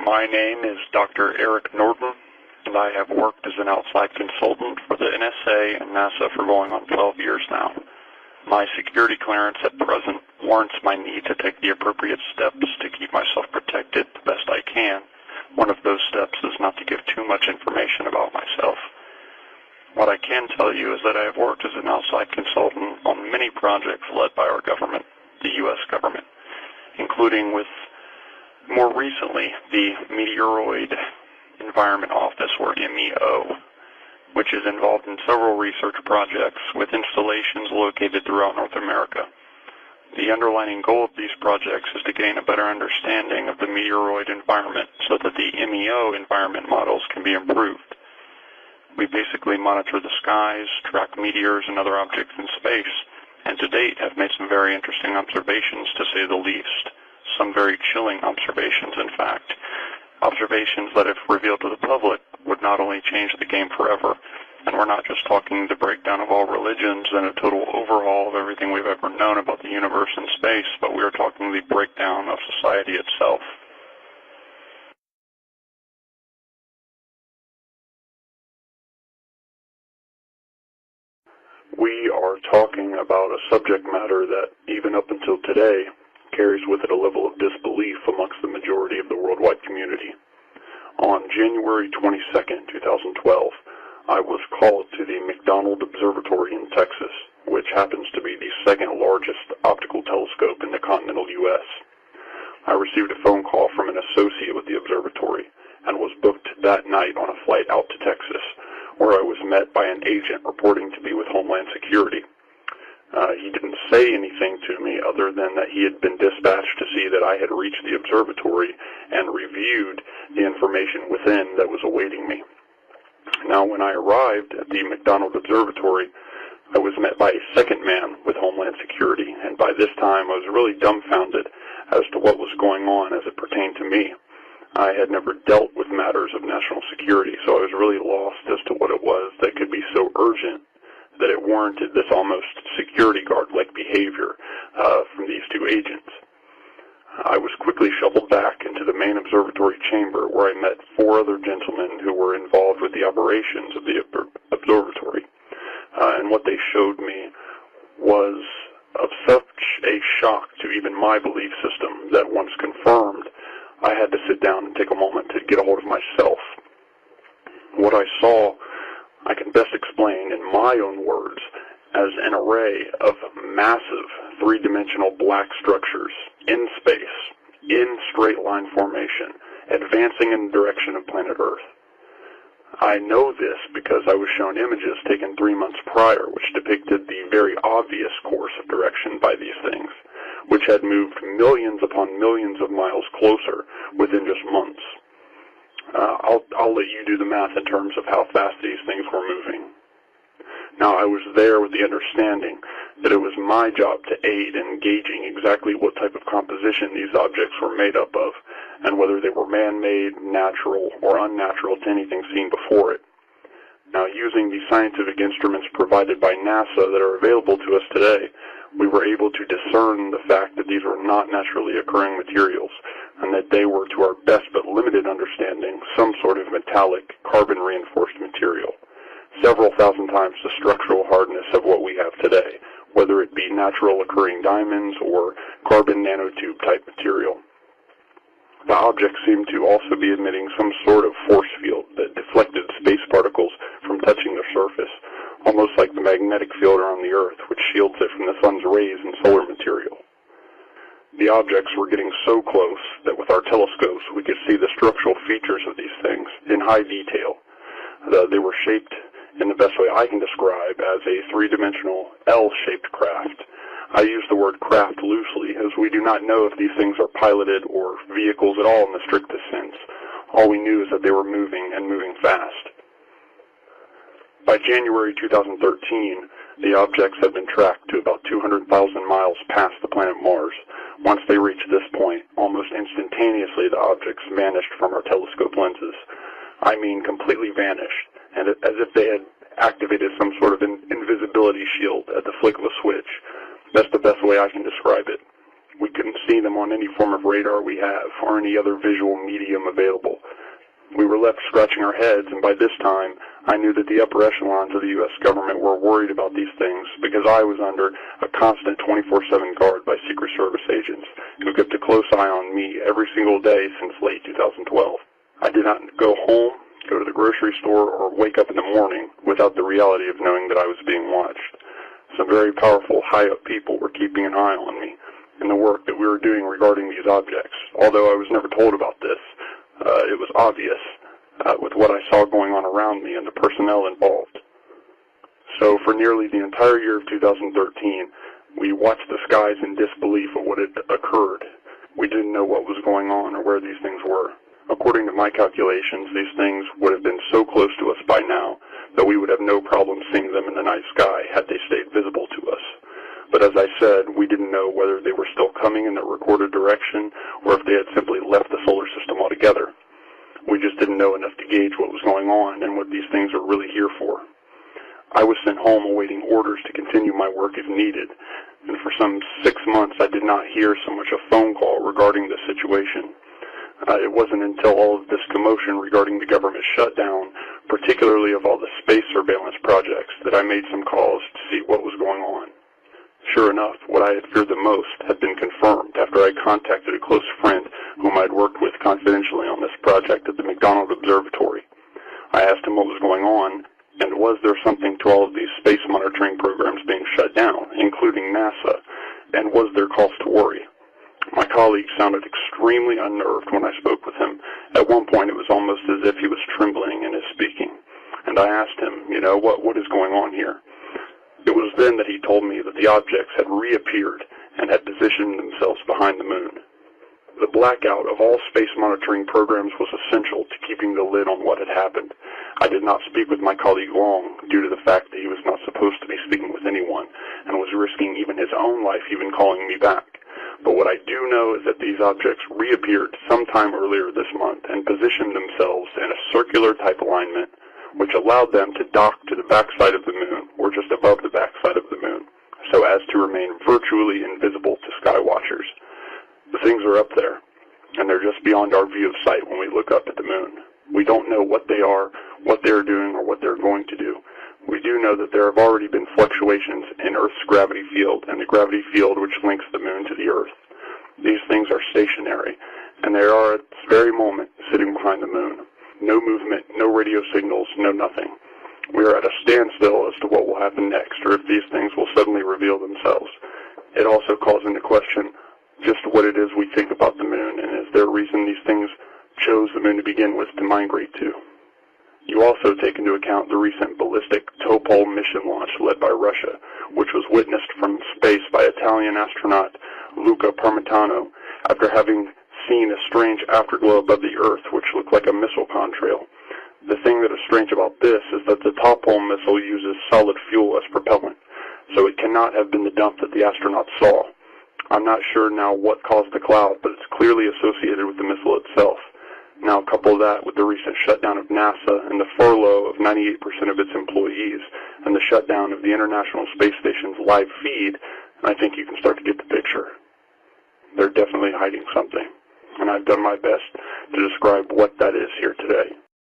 My name is Dr. Eric Norton, and I have worked as an outside consultant for the NSA and NASA for going on 12 years now. My security clearance at present warrants my need to take the appropriate steps to keep myself protected the best I can. One of those steps is not to give too much information about myself. What I can tell you is that I have worked as an outside consultant on many projects led by our government, the U.S. government, including with, more recently, the Meteoroid Environment Office, or MEO, which is involved in several research projects with installations located throughout North America. The underlying goal of these projects is to gain a better understanding of the meteoroid environment so that the MEO environment models can be improved. We basically monitor the skies, track meteors and other objects in space, and to date have made some very interesting observations, to say the least. Some very chilling observations, in fact. Observations that, if revealed to the public, would not only change the game forever, and we're not just talking the breakdown of all religions and a total overhaul of everything we've ever known about the universe and space, but we are talking the breakdown of society itself. We are talking about a subject matter that, even up until today, carries with it a level of disbelief amongst the majority of the worldwide community. On January 22nd, 2012, I was called to the McDonald Observatory in Texas, which happens to be the second largest optical telescope in the continental U.S. I received a phone call from an associate with the observatory and was booked that night on a flight out to Texas, where I was met by an agent reporting to be with Homeland Security. He didn't say anything to me other than that he had been dispatched to see that I had reached the observatory and reviewed the information within that was awaiting me. Now, when I arrived at the McDonald Observatory, I was met by a second man with Homeland Security, and by this time I was really dumbfounded as to what was going on as it pertained to me. I had never dealt with matters of national security, so I was really lost as to what it was that could be so urgent that it warranted this almost security guard-like behavior from these two agents. I was quickly shuffled back into the main observatory chamber, where I met four other gentlemen who were involved with the operations of the observatory. And what they showed me was of such a shock to even my belief system that, once confirmed, I had to sit down and take a moment to get a hold of myself. What I saw, I can best explain in my own words as an array of massive three-dimensional black structures in space, in straight-line formation, advancing in the direction of planet Earth. I know this because I was shown images taken 3 months prior which depicted the very obvious course of direction by these things, which had moved millions upon millions of miles closer within just months. I'll let you do the math in terms of how fast these things were moving. Now, I was there with the understanding that it was my job to aid in gauging exactly what type of composition these objects were made up of, and whether they were man-made, natural, or unnatural to anything seen before it. Now, using the scientific instruments provided by NASA that are available to us today, we were able to discern the fact that these were not naturally occurring materials, and that they were, to our best but limited understanding, some sort of metallic, carbon-reinforced material, several thousand times the structural hardness of what we have today, whether it be natural occurring diamonds or carbon nanotube type material. The objects seemed to also be emitting some sort of force field that deflected space particles from touching their surface, almost like the magnetic field around the Earth, which shields it from the sun's rays and solar material. The objects were getting so close that with our telescopes we could see the structural features of these things in high detail. They were shaped in the best way I can describe as a three-dimensional L-shaped craft. I use the word craft loosely, as we do not know if these things are piloted or vehicles at all in the strictest sense. All we knew is that they were moving, and moving fast. By January 2013, the objects had been tracked to about 200,000 miles past the planet Mars. Once they reached this point, almost instantaneously the objects vanished from our telescope lenses. I mean completely vanished, and as if they had activated some sort of invisibility shield at the flick of a switch. That's the best way I can describe it. We couldn't see them on any form of radar we have or any other visual medium available. We were left scratching our heads, and by this time, I knew that the upper echelons of the U.S. government were worried about these things because I was under a constant 24/7 guard by Secret Service agents who kept a close eye on me every single day since late 2012. I did not go home, go to the grocery store, or wake up in the morning without the reality of knowing that I was being watched. Some very powerful, high-up people were keeping an eye on me and the work that we were doing regarding these objects. Although I was never told about this, it was obvious with what I saw going on around me and the personnel involved. So for nearly the entire year of 2013, we watched the skies in disbelief of what had occurred. We didn't know what was going on or where these things were. According to my calculations, these things would have been so close to us by now that we would have no problem seeing them in the night sky had they stayed visible to us. But as I said, we didn't know whether they were still coming in the recorded direction or if they had simply left the solar system altogether. We just didn't know enough to gauge what was going on and what these things are really here for. I was sent home awaiting orders to continue my work if needed, and for some 6 months I did not hear so much a phone call regarding the situation. It wasn't until all of this commotion regarding the government shutdown, particularly of all the space surveillance projects, that I made some calls to see what was going on. Sure enough, what I had feared the most had been confirmed after I contacted a close friend whom I had worked with confidentially on this project at the McDonald Observatory. I asked him what was going on, and was there something to all of these space monitoring programs being shut down, including NASA, and was there cause to worry? My colleague sounded extremely unnerved when I spoke with him. At one point, it was almost as if he was trembling in his speaking. And I asked him, what is going on here? It was then that he told me that the objects had reappeared and had positioned themselves behind the moon. The blackout of all space monitoring programs was essential to keeping the lid on what had happened. I did not speak with my colleague long due to the fact that he was not supposed to be speaking with anyone and was risking even his own life even calling me back. But what I do know is that these objects reappeared sometime earlier this month and positioned themselves in a circular type alignment, which allowed them to dock to the backside of the moon, or just above the backside of the moon, so as to remain virtually invisible to sky watchers. The things are up there, and they're just beyond our view of sight when we look up at the moon. We don't know what they are, what they're doing, or what they're going to do. We do know that there have already been fluctuations in Earth's gravity field and the gravity field which links the moon to the Earth. These things are stationary, and they are at this very moment sitting behind the moon. No movement, no radio signals, no nothing. We are at a standstill as to what will happen next, or if these things will suddenly reveal themselves. It also calls into question just what it is we think about the moon, and is there a reason these things chose the moon to begin with to migrate to? You also take into account the recent ballistic Topol mission launch led by Russia, which was witnessed from space by Italian astronaut Luca Parmitano after having seen a strange afterglow above the Earth which looked like a missile contrail. The thing that is strange about this is that the Topol missile uses solid fuel as propellant, so it cannot have been the dump that the astronauts saw. I'm not sure now what caused the cloud, but it's clearly associated with the missile itself. Now couple that with the recent shutdown of NASA and the furlough of 98% of its employees and the shutdown of the International Space Station's live feed, and I think you can start to get the picture. They're definitely hiding something, and I've done my best to describe what that is here today.